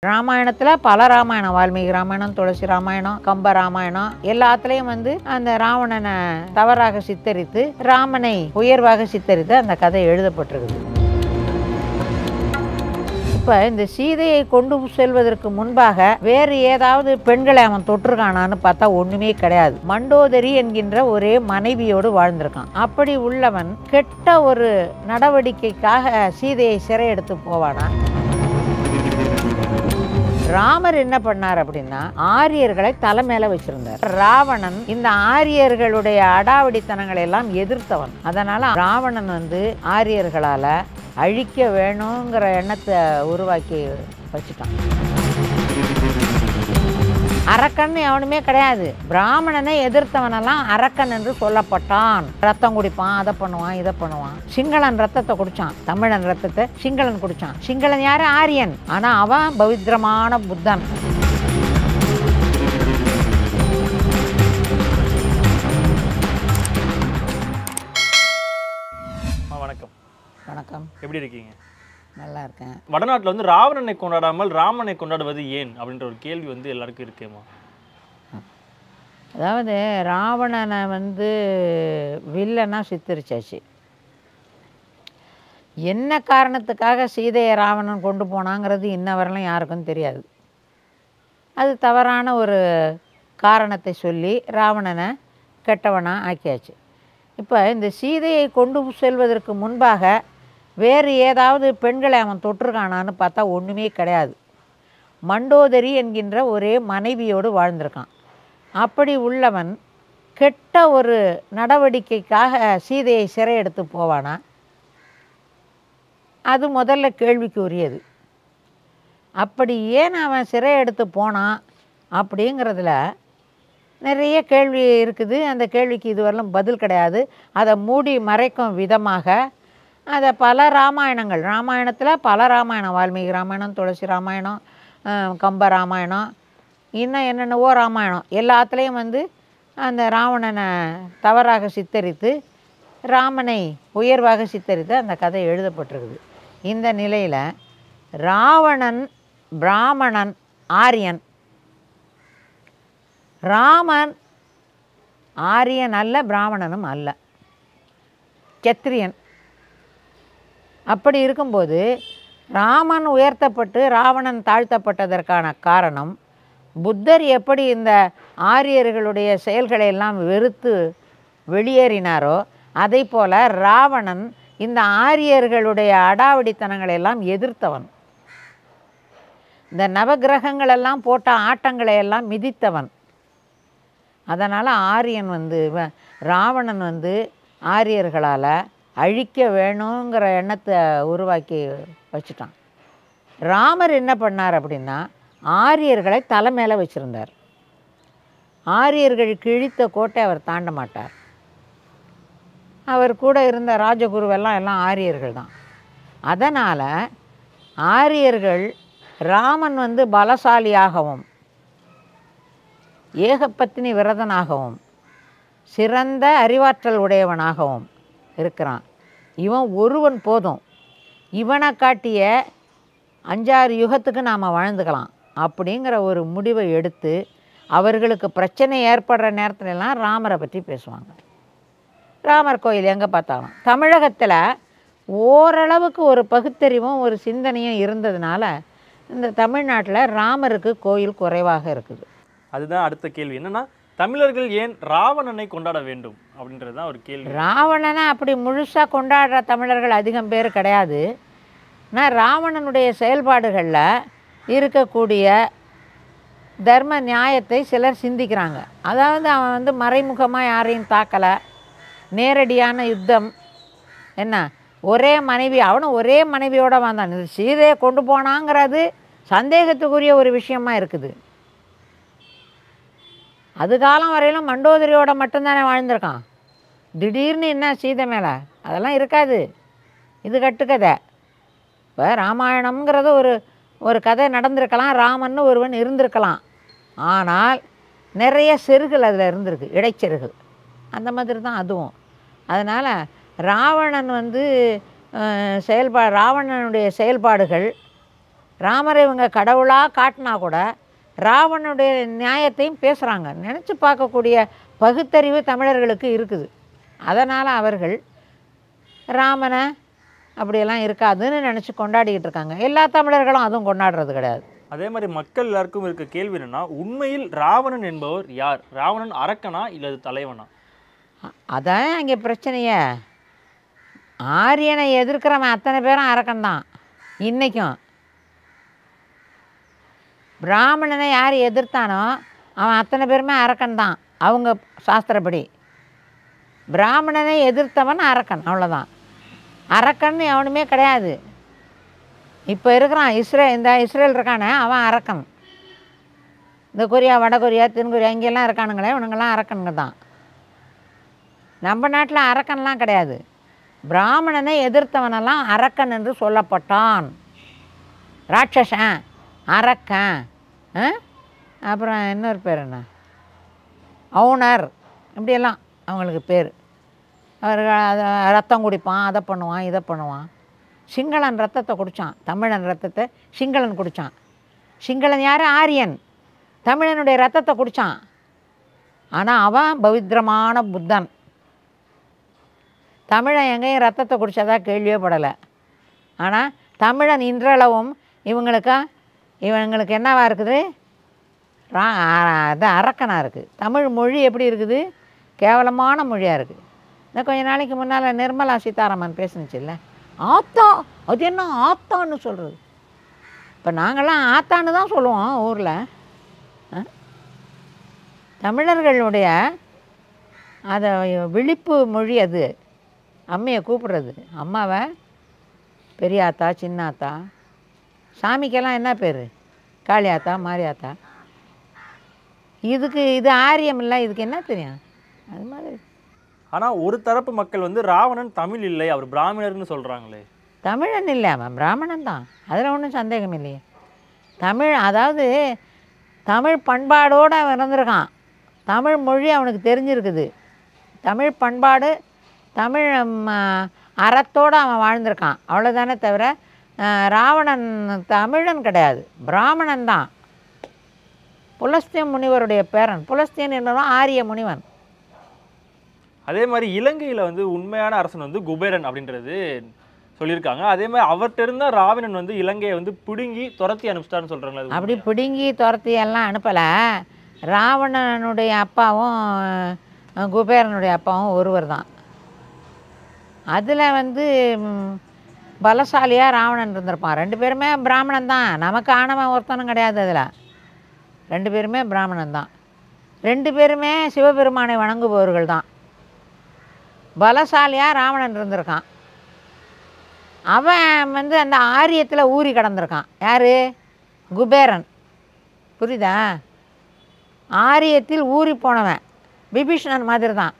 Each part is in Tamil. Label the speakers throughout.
Speaker 1: ராமாயணத்துல பல ராமாயணம், வால்மீகி ராமாயணம், துளசி ராமாயணம், கம்ப ராமாயணம் எல்லாத்துலேயும் அந்த ராவணனை தவறாக சித்தரித்து ராமனை உயர்வாக சித்தரித்து அந்த கதை எழுதப்பட்டிருக்குது. இப்போ இந்த சீதையை கொண்டு செல்வதற்கு முன்பாக வேறு ஏதாவது பெண்களை அவன் தொற்றுக்கானான்னு பார்த்தா ஒன்றுமே கிடையாது. மண்டோதரி என்கின்ற ஒரே மனைவியோடு வாழ்ந்திருக்கான். அப்படி உள்ளவன் கெட்ட ஒரு நடவடிக்கைக்காக சீதையை சிறை எடுத்து போவானா? ராமர் என்ன பண்ணார் அப்படின்னா, ஆரியர்களை தலை மேல வச்சிருந்தார். ராவணன் இந்த ஆரியர்களுடைய அடாவடித்தனங்களை எல்லாம் எதிர்த்தவன். அதனால ராவணன் ஆரியர்களால அழிக்க வேணுங்கிற எண்ணத்தை உருவாக்கி வச்சுட்டான். அரக்கன் எவனுமே கிடையாது. பிராமணனை எதிர்த்தவனெல்லாம் அரக்கன் என்று சொல்லப்பட்டான். ரத்தம் குடிப்பான், அதை பண்ணுவான், இதை பண்ணுவான். சிங்களன் ரத்தத்தை குடிச்சான், தமிழன் ரத்தத்தை சிங்களன் குடிச்சான். சிங்களன் யாரு? ஆரியன். ஆனா அவன் பவித்திரமான புத்தன்.
Speaker 2: வணக்கம்.
Speaker 1: வணக்கம்.
Speaker 2: எப்படி இருக்கீங்க?
Speaker 1: நல்லா இருக்கேன்.
Speaker 2: வடநாட்டில் ராவணனை கொண்டாடாமல் ராமனை கொண்டாடுவது ஏன் அப்படின்ற ஒரு கேள்வி எல்லாருக்கும் இருக்கேமா?
Speaker 1: அதாவது ராவணனை வில்லனா சித்தரிச்சாச்சு. என்ன காரணத்துக்காக சீதையை ராவணன் கொண்டு போனாங்கிறது இன்ன வரலாம் யாருக்கும் தெரியாது. அது தவறான ஒரு காரணத்தை சொல்லி ராவணனை கெட்டவனாக ஆக்கியாச்சு. இப்போ இந்த சீதையை கொண்டு செல்வதற்கு முன்பாக வேறு ஏதாவது பெண்களை அவன் தொற்றுக்கானான்னு பார்த்தா ஒன்றுமே கிடையாது. மண்டோதரி என்கின்ற ஒரே மனைவியோடு வாழ்ந்திருக்கான். அப்படி உள்ளவன் கெட்ட ஒரு நடவடிக்கைக்காக சீதையை சிறை எடுத்து போவானா? அது முதல்ல கேள்விக்கு உரியது. அப்படி ஏன் அவன் சிறை எடுத்து போனான் அப்படிங்கிறதுல நிறைய கேள்வி இருக்குது. அந்த கேள்விக்கு இதுவரையிலும் பதில் கிடையாது. அதை மூடி மறைக்கும் விதமாக அதை பல ராமாயணத்தில் பல ராமாயணம், வால்மீகி ராமாயணம், துளசி ராமாயணம், கம்ப ராமாயணம், இன்னும் என்னென்னவோ ராமாயணம் எல்லாத்துலேயும் அந்த ராவணனை தவறாக சித்தரித்து ராமனை உயர்வாக சித்தரித்து அந்த கதை எழுதப்பட்டிருக்குது. இந்த நிலையில் ராவணன் பிராமணன், ஆரியன். ராமன் ஆரியன் அல்ல, பிராமணனும் அல்ல, சத்திரியன். அப்படி இருக்கும்போது ராமன் உயர்த்தப்பட்டு ராவணன் தாழ்த்தப்பட்டதற்கான காரணம், புத்தர் எப்படி இந்த ஆரியர்களுடைய செயல்களை எல்லாம் வெறுத்து வெளியேறினாரோ அதை போல ராவணன் இந்த ஆரியர்களுடைய அடாவடித்தனங்களை எல்லாம் எதிர்த்தவன். இந்த நவகிரகங்களெல்லாம் போட்ட ஆட்டங்களை எல்லாம் மிதித்தவன். அதனால் ஆரியன் ராவணன் ஆரியர்களால் அழிக்க வேணுங்கிற எண்ணத்தை உருவாக்கி வச்சுட்டான். ராமர் என்ன பண்ணார் அப்படின்னா, ஆரியர்களை தலை மேலே வச்சுருந்தார். ஆரியர்கள் கிழித்த கோட்டை அவர் தாண்ட மாட்டார். அவர் கூட இருந்த ராஜகுருவெல்லாம் ஆரியர்கள் தான். அதனால் ஆரியர்கள் ராமன் பலசாலியாகவும் ஏகப்பத்தினி விரதனாகவும் சிறந்த அறிவாற்றல் உடையவனாகவும் இருக்கிறான். இவன் ஒருவன் போதும், இவனை காட்டிய 5-6 யுகத்துக்கு நாம் வாழ்ந்துக்கலாம் அப்படிங்கிற ஒரு முடிவை எடுத்து அவர்களுக்கு பிரச்சனை ஏற்படுற நேரத்துலலாம் ராமரை பற்றி பேசுவாங்க. ராமர் கோயில் எங்கே பார்த்தாலும் தமிழகத்தில் ஓரளவுக்கு ஒரு பகுத்தறிவும் ஒரு சிந்தனையும் இருந்ததுனால இந்த தமிழ்நாட்டில் ராமருக்கு கோயில் குறைவாக இருக்குது.
Speaker 2: அதுதான் அடுத்த கேள்வி. என்னன்னா, தமிழர்கள் ஏன் ராவணனை கொண்டாட வேண்டும் அப்படின்றது தான் ஒரு கேள்வி.
Speaker 1: ராவணனை அப்படி முழுசாக கொண்டாடுற தமிழர்கள் அதிகம் பேர் கிடையாது. ஆனால் ராவணனுடைய செயல்பாடுகளில் இருக்கக்கூடிய தர்ம நியாயத்தை சிலர் சிந்திக்கிறாங்க. அதாவது அவன் மறைமுகமாக யாரையும் தாக்கலை, நேரடியான யுத்தம், என்ன ஒரே மனைவி, அவனும் ஒரே மனைவியோடு வந்தான். இது சீதையை கொண்டு போனாங்கிறது சந்தேகத்துக்குரிய ஒரு விஷயமா இருக்குது. அது காலம் வரையிலும் மண்டோதரியோட மட்டும்தானே வாழ்ந்திருக்கான். திடீர்னு என்ன சீதை மேலே அதெல்லாம் இருக்காது. இது கட்டுக்கதை. இப்போ ராமாயணம்ங்கிறது ஒரு கதை நடந்திருக்கலாம், ராமன்னு ஒருவன் இருந்திருக்கலாம். ஆனால் நிறைய செருகள் அதில் இருந்திருக்கு, இடைச்செருகள். அந்த மாதிரி தான் அதுவும். அதனால் ராவணன் ராவணனுடைய செயல்பாடுகள் ராமரை இவங்க கடவுளாக காட்டினா கூட ராவணனுடைய நியாயத்தையும் பேசுகிறாங்க. நினச்சி பார்க்கக்கூடிய பகுத்தறிவு தமிழர்களுக்கு இருக்குது. அதனால் அவர்கள் ராமனை அப்படியெல்லாம் இருக்காதுன்னு நினச்சி கொண்டாடிக்கிட்டு இருக்காங்க. எல்லா தமிழர்களும் அதுவும் கொண்டாடுறது கிடையாது.
Speaker 2: அதே மாதிரி மக்கள் எல்லாருக்கும் இருக்க கேள்வி என்னன்னா, உண்மையில் ராவணன் என்பவர் யார்? ராவணன் அரக்கனா இல்லது தலைவனா?
Speaker 1: அதான் இங்கே பிரச்சனையே. ஆரியனை எதிர்க்கிறவன் அத்தனை பேரும் அரக்கன்தான். இன்றைக்கும் பிராமணனை யார் எதிர்த்தானோ அவன் அத்தனை பேருமே அரக்கன் தான். அவங்க சாஸ்திரப்படி பிராமணனை எதிர்த்தவன் அரக்கன், அவ்வளோதான். அரக்கன் எவனுமே கிடையாது. இப்போ இருக்கிறான் இந்த இஸ்ரேல் இருக்கானே அவன் அரக்கன். இந்த கொரியா, வடகொரியா, தென்கொரியா இங்கெல்லாம் இருக்கானுங்களே இவனுங்கெல்லாம் அரக்கனுங்க தான். நம்ம நாட்டில் அரக்கன்லாம் கிடையாது. பிராமணனை எதிர்த்தவனெல்லாம் அரக்கன் என்று சொல்லப்பட்டான். ராட்சசன், அரக்கன், அப்புறம் இன்னொரு பேர் என்ன, அவுணர், இப்படியெல்லாம் அவங்களுக்கு பேர். அவர்கள் ரத்தம் குடிப்பான், அதை பண்ணுவான், இதை பண்ணுவான். சிங்களன் ரத்தத்தை குடித்தான், தமிழன் ரத்தத்தை சிங்களன் குடித்தான். சிங்களன் யார்? ஆரியன். தமிழனுடைய ரத்தத்தை குடித்தான். ஆனால் அவன் பவித்திரமான புத்தன். தமிழன் எங்கேயும் ரத்தத்தை குடித்ததா கேள்வியே படலை. ஆனால் தமிழன் இன்றளவும் இவங்களுக்கு என்னவா இருக்குது? அது அரக்கனாக இருக்குது. தமிழ் மொழி எப்படி இருக்குது? கேவலமான மொழியாக இருக்குது. இந்த கொஞ்ச நாளைக்கு முன்னால் நிர்மலா சீதாராமன் பேசுனுச்சு இல்லை, ஆத்தா, அது என்ன ஆத்தான்னு சொல்கிறது. இப்போ நாங்கள்லாம் ஆத்தான்னு தான் சொல்லுவோம் ஊரில். தமிழர்களுடைய அதை விழிப்பு மொழி அது. அம்மையை கூப்பிடுறது, அம்மாவை பெரியாத்தா, சின்னாத்தா. சாமிக்கெல்லாம் என்ன பேர்? காளியாத்தா, மாரியாத்தா. இது ஆரியம் இல்லை, இதுக்கு என்ன தெரியும்? அது மாதிரி.
Speaker 2: ஆனால் ஒரு தரப்பு மக்கள் வந்து ராவணன் தமிழ் இல்லை, அவர் பிராமணர்னு சொல்கிறாங்களே.
Speaker 1: தமிழன் இல்லை, அவன் பிராமணன் தான். அதில் ஒன்றும் சந்தேகம் இல்லையே. அதாவது தமிழ் பண்பாடோடு அவன் இருந்திருக்கான். தமிழ் மொழி அவனுக்கு தெரிஞ்சிருக்குது. தமிழ் பண்பாடு, தமிழ் அறத்தோடு அவன் வாழ்ந்திருக்கான். அவ்வளோதானே தவிர ராவணன் தமிழன் கிடையாது, பிராமணன் தான். புலஸ்திய முனிவருடைய பேரன். புலஸ்தியன் என்பவன் ஆரிய முனிவன்.
Speaker 2: அதே மாதிரி இலங்கையில் வந்து உண்மையான அரசன் வந்து குபேரன் அப்படின்றது சொல்லியிருக்காங்க. அதே மாதிரி அவர்கிட்ட இருந்தால் ராவணன் வந்து இலங்கையை வந்து பிடுங்கி துரத்தி அனுப்பிச்சிட்டாருன்னு சொல்கிறாங்களே.
Speaker 1: அப்படி பிடுங்கி துரத்தி எல்லாம் அனுப்பலை. ராவணனுடைய அப்பாவும் குபேரனுடைய அப்பாவும் ஒருவர் தான். அதில் வந்து பலசாலியாக ராவணன் இருந்திருப்பான். 2 பேருமே பிராமணன் தான். நமக்கு ஆணவன் ஒருத்தனும் கிடையாது. அதில் 2 பேருமே பிராமணன் தான். 2 பேருமே சிவபெருமானை வணங்குபவர்கள் தான். பலசாலியாக ராவணன் இருந்திருக்கான். அவன் வந்து அந்த ஆரியத்தில் ஊறி கடந்திருக்கான். யார்? குபேரன். புரியுதா? ஆரியத்தில் ஊறி போனவன் விபீஷணன் மாதிரி தான்.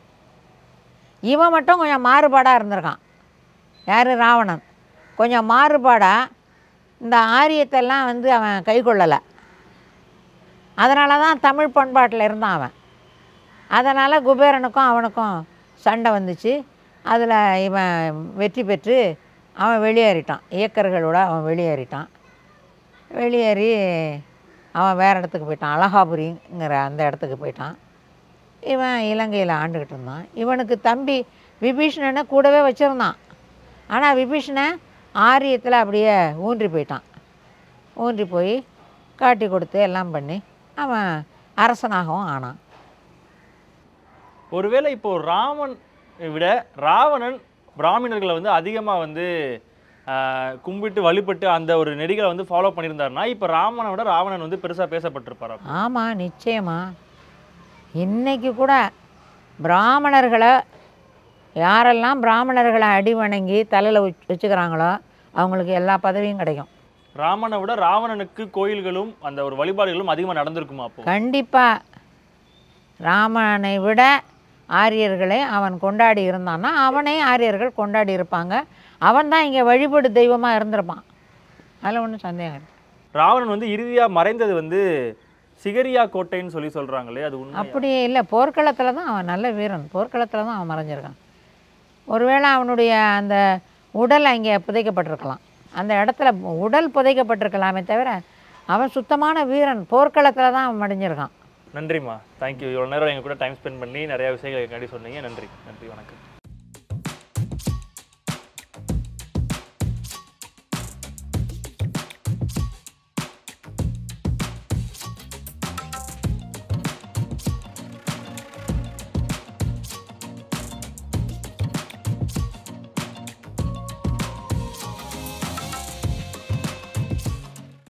Speaker 1: இவன் மட்டும் கொஞ்சம் மாறுபாடாக இருந்திருக்கான். யார்? ராவணன். கொஞ்சம் மாறுபாடாக இந்த ஆரியத்தெல்லாம் வந்து அவன் கை கொள்ளலை. அதனால தான் தமிழ் பண்பாட்டில் இருந்தான் அவன். அதனால் குபேரனுக்கும் அவனுக்கும் சண்டை வந்துச்சு. அதில் இவன் வெற்றி பெற்று அவன் வெளியேறிட்டான். இயக்கர்களோட அவன் வெளியேறிட்டான். வெளியேறி அவன் வேறு இடத்துக்கு போயிட்டான். அழகாபுரிங்கிற அந்த இடத்துக்கு போயிட்டான். இவன் இலங்கையில் ஆண்டுக்கிட்டு இருந்தான். இவனுக்கு தம்பி விபீஷணனை கூடவே வச்சுருந்தான். ஆனால் விபீஷணன் ஆரியத்தில் அப்படியே ஊன்றி போயிட்டான். ஊன்றி போய் காட்டி கொடுத்து எல்லாம் பண்ணி அவன் அரசனாகவும் ஆனான்.
Speaker 2: ஒருவேளை இப்போ ராமன் விட ராவணன் பிராமணர்களை வந்து அதிகமாக வந்து கும்பிட்டு வழிபட்டு அந்த ஒரு நெறிகளை வந்து ஃபாலோ பண்ணியிருந்தாருன்னா இப்போ ராமனை விட ராவணன் வந்து பெருசாக பேசப்பட்டிருப்பார்.
Speaker 1: ஆமாம், நிச்சயமாக. இன்றைக்கி கூட பிராமணர்களை யாரெல்லாம் பிராமணர்களை அடி வணங்கி தலையில் வச்சுக்கிறாங்களோ அவங்களுக்கு எல்லா பதவியும் கிடைக்கும்.
Speaker 2: ராமனை விட ராவணனுக்கு கோயில்களும் அந்த ஒரு வழிபாடுகளும் அதிகமாக நடந்திருக்குமா? அப்போ
Speaker 1: கண்டிப்பாக ராமனை விட ஆரியர்களை அவன் கொண்டாடி இருந்தான்னா அவனே ஆரியர்கள் கொண்டாடி இருப்பாங்க. அவன் தான் இங்கே வழிபடு தெய்வமாக இருந்திருப்பான். அதில் ஒன்றும் சந்தேகம் இல்லை.
Speaker 2: ராவணன் வந்து இறுதியாக மறைந்தது வந்து சிகரியா கோட்டைன்னு சொல்கிறாங்களே, அது உண்மை?
Speaker 1: அப்படியே இல்லை. போர்க்களத்தில் தான் அவன் நல்ல வீரன். போர்க்களத்தில் தான் அவன் மறைஞ்சிருக்கான். ஒருவேளை அவனுடைய அந்த உடல் அங்கே புதைக்கப்பட்டிருக்கலாம். அந்த இடத்துல உடல் புதைக்கப்பட்டிருக்கலாமே தவிர அவன் சுத்தமான வீரன், போர்க்களத்தில் தான் அவன் மடிஞ்சிருக்கான்.
Speaker 2: நன்றிம்மா, தேங்க்யூ. இவ்வளோ நேரம் எங்கள் கூட டைம் ஸ்பெண்ட் பண்ணி நிறையா விஷயங்கள் எங்களுக்காண்டி சொன்னீங்க. நன்றி, நன்றி, வணக்கம்.